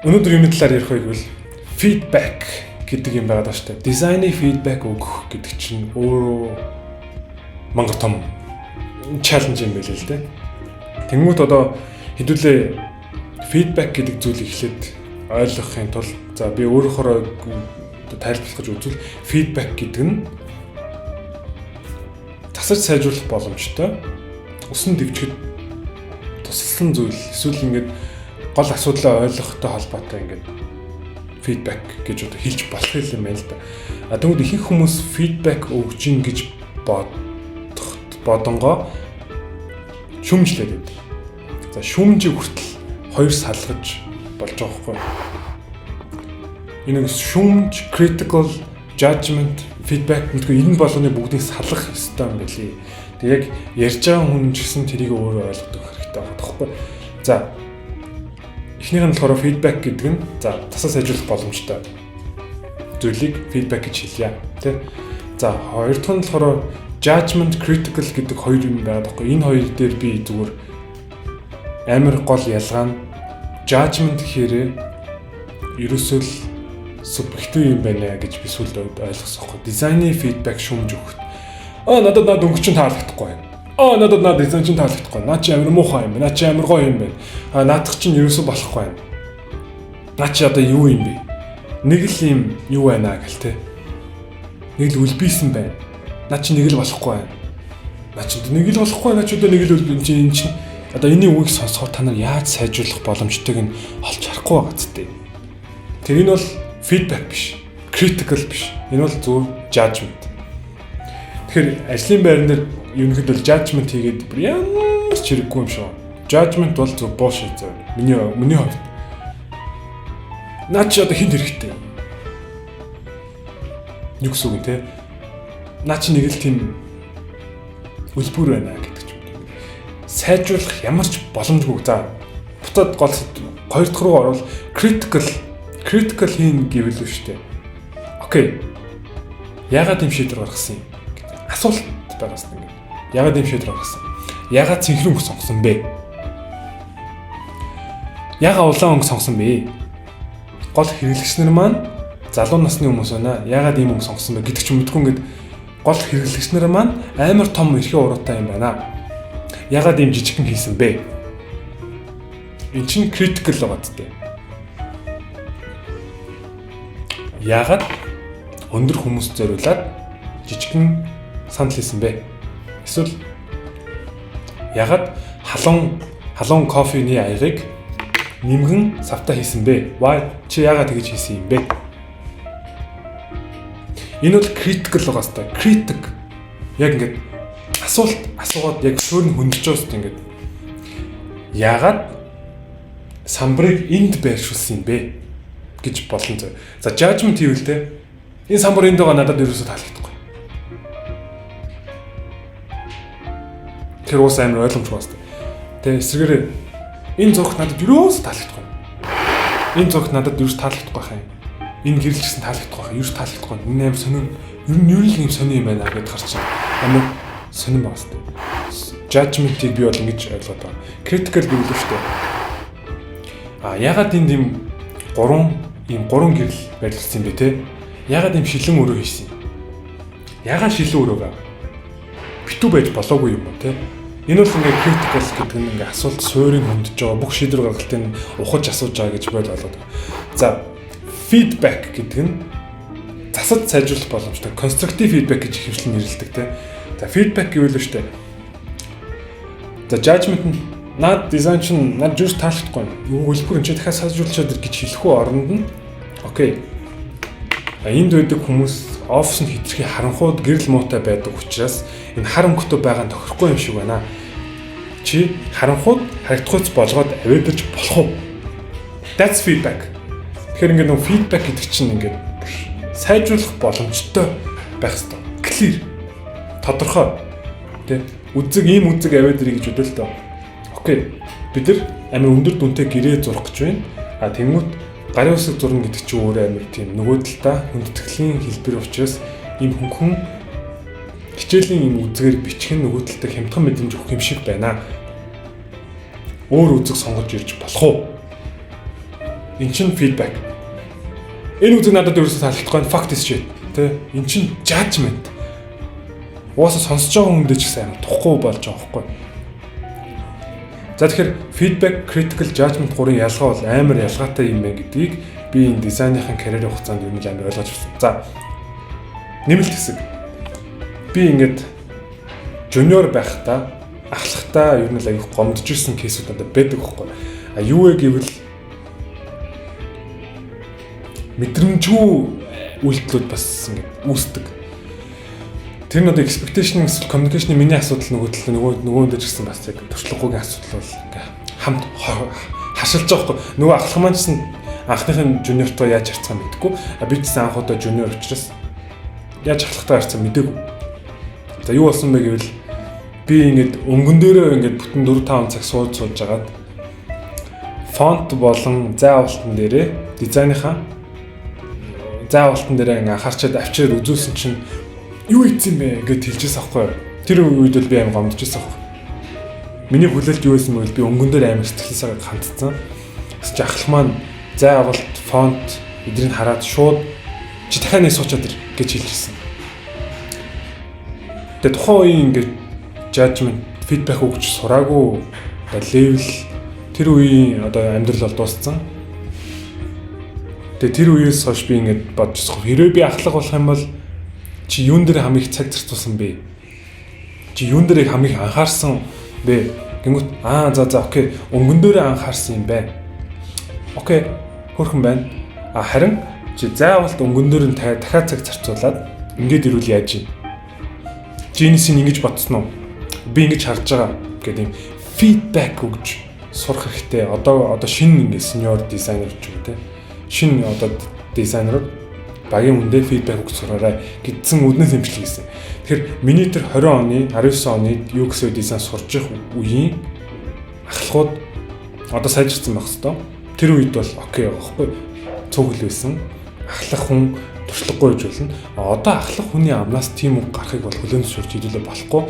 Өнөөдөр юуны талаар ярих вэ гэвэл feedback гэдэг юм байгаа даа шүү дээ. Дизайны feedback өгөх гэдэг чинь өөрөө мангар том challenge юм байл л дээ. Тэнгүүд одоо хэдүүлээ feedback гэдэг зүйлийг эхлээд ойлгохын тулд за би өөрөөхөө тайлбарлах гэж үзвэл feedback гэдэг нь тасаж сайжруулах боломжтой усан дэвчгэд тусалсан зүйл эсвэл ингээд гол асуудлаа ойлгохтой холбоотой ингээд feedback гэж одоо хэлж болох юм байна л да. Тэгвэл ихэнх хүмүүс feedback өгж ин гэж бодонгоо шүмжлээд байдаг. За шүмжийг хүртэл хоёр салгаж болж байгаа хгүй. Энэ шүмж, critical, judgment, feedback гэдгээр энэ болгоны бүгдийг салгах хэрэгтэй юм билий. Тэг яг ярьж байгаа хүн ч гэсэн тэрийг өөрөө ойлгох хэрэгтэй байгаа тоххой. За эхнийх нь болохоор feedback гэдэг нь за тасаа сайжруулах боломжтой зүйлийг feedback гэж хэлье. Тэ. За хоёр дахь нь болохоор judgment, critical гэдэг хоёр юм байгаа тоххой. Энэ хоёр дээр би зүгээр амар гол ялгаа нь judgment гэхээр ерөөсөө л субъектив юм байна гэж би сүүлд ойлгосон байхгүй. Дизайны feedback шүүмж өгөх. Надад өнгө чинь таалагдахгүй байна. Надад дизайн чинь таалагдахгүй. Наа чи амар муухай юм байна. Наа чи амар гоё юм байна. Наадах чинь ерөөсөө болохгүй байна. Наа чи одоо юу юм бэ? Нэг л юм юу байна гэл те. Нэг л үлбийсэн байна. Наа чи нэг л болохгүй байна. Наа чи нэг л болохгүй. Наа чи одоо нэг л үлбэн чинь одоо энэний үгийг сонсохоор та нар яаж сайжруулах боломжтойг нь олж харахгүй байгаа зү. Тэр энэ бол feedback биш. Critical биш. Энэ бол зөв judgment. Тэгэхээр ажлын байран дээр ерөнхийдөө judgment хийгээд ямар ч хэрэггүй юм шиг. Judgment бол зөв bullshit зөв. Миний хувьд. Наа чи одоо хэн хэрэгтэй? Юу гэсэн үг те? Наа чи нэг л тийм үлбүр байна гэдэг ч юм. Сайжруулах ямар ч боломжгүй. За буцаад гол хоёр дахь руу орвол critical хийн гэвэл үү штэ. Окей. Яагаад юм шийдвэр гаргасан юм? Асуулт байгаас нь ингэ. Яагаад юм шийдвэр гаргасан? Яагаад цэнхэр өнгө сонгосон бэ? Яагаад улаан өнгө сонгосон бэ? Гол хэрэглэгч нар маань залуу насны хүмүүс байна. Яагаад ийм өнгө сонгосон бэ гэдэг ч мэдгүй ингээд гол хэрэглэгч нар маань амар том эрхээ уруутай юм байна. Яагаад ийм жижигхэн хийсэн бэ? Энэ чинь critical байгаа гэдэг. Яагаад өндөр хүмүүс зориулаад жижигхэн санал хийсэн бэ? Эсвэл яагаад халуун кофений аягыг нэмгэн савтаа хийсэн бэ? Why чи яагаад тэгж хийсэн юм бэ? Энэ бол critical байгаа хэвээр. Critic яг ингээд асуугаад яг шөөрн хөндөж байгаа хэвээр ингээд яагаад самбарыг энд байршуулсан юм бэ гэж болно зөө. За judgment хийвэл те энэ самбар энд байгаа надад ерөөсөө таалагдахгүй. Тэр уус амар ойлгомжгүй байна. Тэ эсрэгээр энэ зурх надад ерөөсөө таалагдахгүй. Энэ зурх надад ерөөсөө таалагдахгүй байх юм. Энэ гэрэл гэсэн таалагдахгүй байх. Ерөөсөө таалагдахгүй. Энэ амар сонин ер нь юм сонин юм байна гэдээ гарч байгаа. Амар сонин байна шүү дээ. Judgment-ийг би бол ингэж ойлгоод байна. Critical гэвэл шүү дээ. Ягаад энд ийм гурван гэрэл байрлуулсан юм бэ те? Ягаад ийм шилэн өрөө хийсэн юм? Ягаад шилэн өрөө байгаа? Битүү байж болоогүй юм уу те? Энэ бол ингээ critical гэдэг нь ингээ асуулт суурийг хөндөж байгаа бүх шийдвэр гаргалтыг ухаж асууж байгаа гэж бойл болоод байна. За feedback гэдэг нь засаж сайжруулах боломжтой constructive feedback гэж хэвшлэн нэрлэдэг те. За feedback гэвэл л шүү дээ. За judgment нь наад дизайн чинь над юус таалагдахгүй юу хэлбэр энэ дахиад сайжруулчаад гэж хэлэхүү оронд нь окей. Энд байдаг хүмүүс офис нь хитрхи харанхууд гэрэл муутай байдаг учраас энэ хар өнгөтэй байгаа нь тохирохгүй юм шиг байна. Чи харанхууд харагдахуйц болгоод авэдэж болох уу? That's feedback. Тэгэхээр ингээд нэг feedback гэдэг чинь ингээд сайжруулах боломжтой байх хэрэгтэй. Clear. Тодорхой. Тэ үзэг ийм үзэг аваад ирэй гэж бодвол тоо. Окей. Бид нар амар өндөр дүнтэй гэрээ зурх гэж байна. Тэнгүүт гарын үсэг зурна гэдэг чинь өөрөө амар тийм нөгөө талдаа хүндэтгэлийн хэлбэр учраас ийм хөнгөн хичээлийн ийм үзгээр бичих нь нөгөө талдаа хямдхан мэдрэмж өгөх юм шиг байна. Өөр үзэг сонгож ирж болох уу? эн чинь feedback. Энэ үзэг надад ерөөсөө таалагдахгүй нь fuck this shit. Тэ эн чинь judgment. Уусаа сонсож байгаа хүн дэч гэсэн амар тухгүй болж байгаа байхгүй. За тэгэхээр feedback, critical, judgment гурийн ялгаа бол амар ялгаатай юм байна гэдгийг би энэ дизайныхын карьерийн хугацаанд юу нэг амар ойлгож авсан. За нэмэлт хэсэг. Би ингээд жуниор байхдаа ахлахтаа ер нь л аяг гомдож ирсэн кейсүүд надад байдаг байхгүй. А юу вэ гэвэл мэдрэмжгүй үйлдэлүүд бас ингээд үүсдэг. Тэр нь одоо expectation эсвэл communication-ийн миний асуудал нөгөөндөө ч гэсэн бас яг туршлагагүйн асуудал бол ингээ хамт хашилж байгаа байхгүй. Нөгөө ахлах маань ч гэсэн анхныхын жуниортоо яаж харцгаа мэдгүй. Би ч гэсэн анх удаа жуниор учраас яаж ахлахтаа харцгаа мэдээгүй. За юу болсон бэ гэвэл би ингээд өнгөн дээрээ ингээд бүтэн 4-5 цаг сууж жагаад фонт болон заавалтан дээрээ дизайныхаа заавалтан дээрээ ингээ анхаарчаад авчираад үзүүлсэн чинь юу ийцэн бэ гэж хэлжсэн аахгүй. Тэр үед бол би аим гомдож байсан аахгүй. Миний хүлээлт юу байсан бэ? Би өнгөн дээр аим сэтгэлээсээ хандсан. Тэсч ахлах маань заавалт фонт эдрийг хараад шууд чи дахиад нэг суучаад ир гэж хэлжсэн. Тэгээ тухайн үеийн ингээд judgment feedback өгч сураагүй одоо level тэр үеийн одоо амьдрал бол дууссан. Тэгээ тэр үеэс хойш би ингээд бодчихсон. Хэрвээ би ахлах болох юм бол чи юун дээр хамгийн их цаг зарцуулсан бэ? Чи юун дээр хамгийн их анхаарсан бэ? Гингүүт за окей. Өнгөн дээр анхаарсан юм байна. Окей. Хөрхөн байна. Харин чи заавалт өнгөн дээр нь дахиад цаг зарцуулаад ингээд ирүүл яаж юм? Чи энэсийг ингэж бодсон уу? Би ингэж харж байгаа гэдэг юм feedback өгж сурах хэрэгтэй. Одоо шинэ ингээд senior designer ч юм те. Шинэ одоо дизайнер багийн үндэ фидбек өгч сураарай гэдсэн үднэс имжлэг хийсэн. Тэгэхээр миний тэр 20 оны 19 оны UX дизайн сурч их үеийн ахлахууд одоо сайжирсан байх хэвээр. Тэр үед бол окей байхгүй цугл байсан. Ахлах хүн туршлагагүй гэж болно. Одоо ахлах хүний амнаас тийм үг гарахыг бол хүлээн зөвшөөрч идэлээ болохгүй.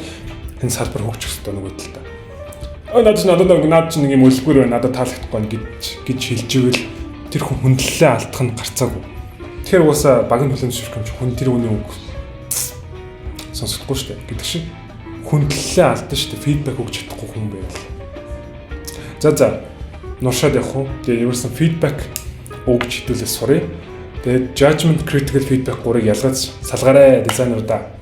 Энэ салбар хөгжих хэрэгтэй нөгөө талдаа. Надад ч нэг юм өлсгөр байна. Надад таалагдахгүй гэж хэлж ивэл тэр хүн хүндлэлээ алдах нь гарцаагүй. Тэгэхээр угаасаа багийн хүлээн зөвшөөрөх юм чи хүн тэр үний үг сонсохгүй шүү дээ гэдэг шиг хүндлэлээ алдсан шүү дээ фидбек өгч чадахгүй хүн байвал. За нуршаад явах уу? Тэгээ ерөөсөн фидбек өгч хэдүүлээ сурыг. Тэгээд judgment, critical feedback гурыг ялгаж салгаарай дизайнеруудаа.